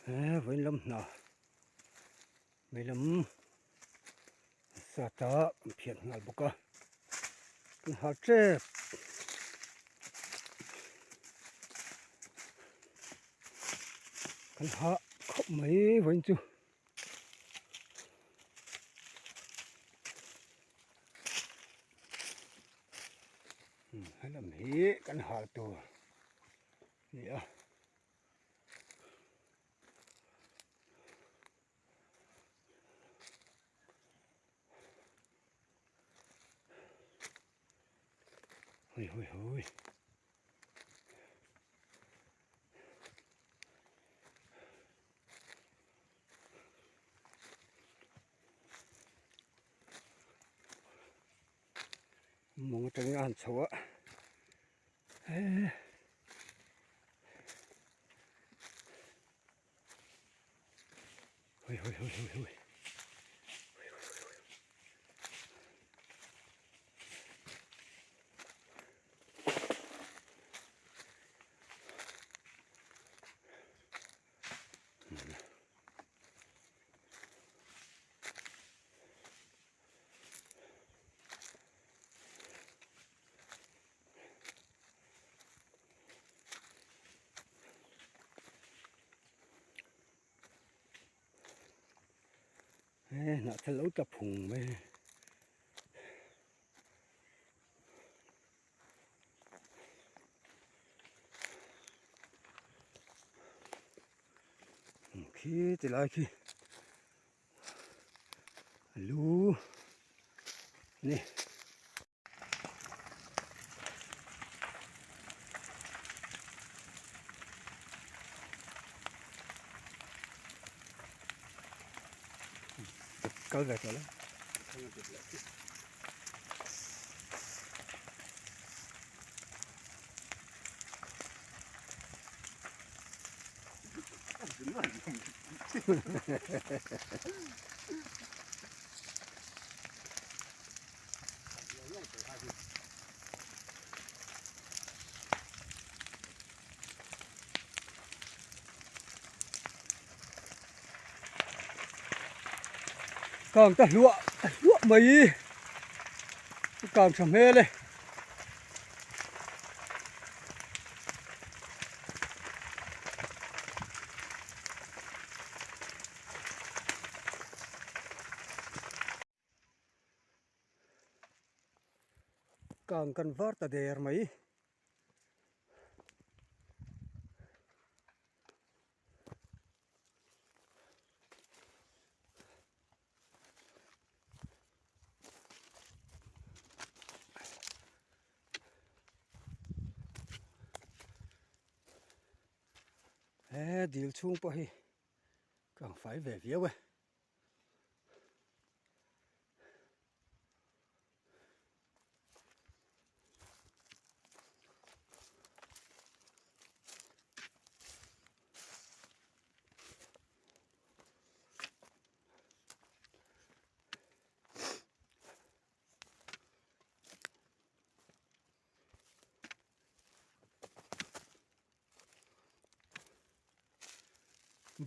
với lâm nào mấy lâm sa ta phiền ngài bốc à cái hạt tre cái hạt không mấy vẫn chưa hay là mấy cái hạt tu gì à hôi hôi hôi muốn tránh ăn xấu á hôi hôi hôi hôi hôi nãy thấy lấu tập hùng mê khi thì lại khi lú nè câu gạch rồi đấy còn ta lụa mấy còn sầm hê đây còn cần vớt ta để mấy điều chung bao còn phải về phía vậy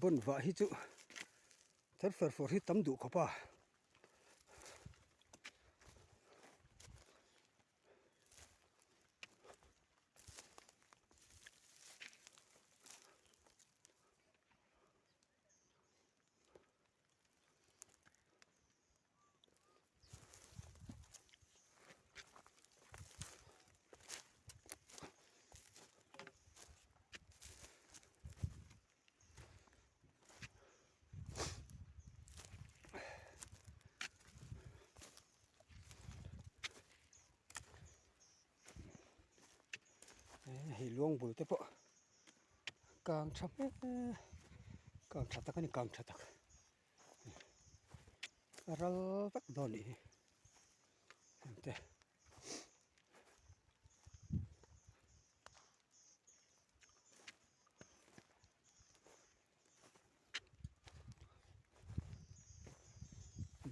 bận vợ hít chú thật phật hít tắm đủ có ba thì luông bụi thế bộ càng chậm ta cái này càng chậm ta ra bắt đầu đi thế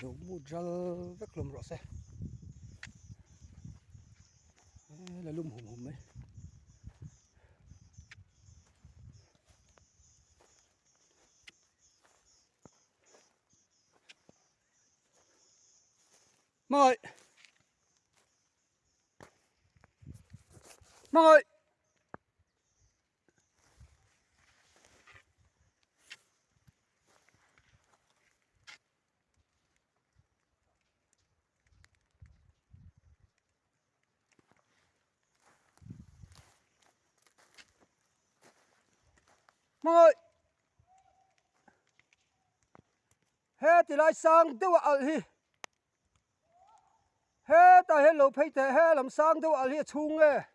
đủ một ra bắt lùm rõ xe là lùm hùm hùm ấy ơi, Mong ơi. Mong ơi. He thì lại sang đâu ở hi. He ta he lo phải thế he làm sang đâu ở hi chung nghe.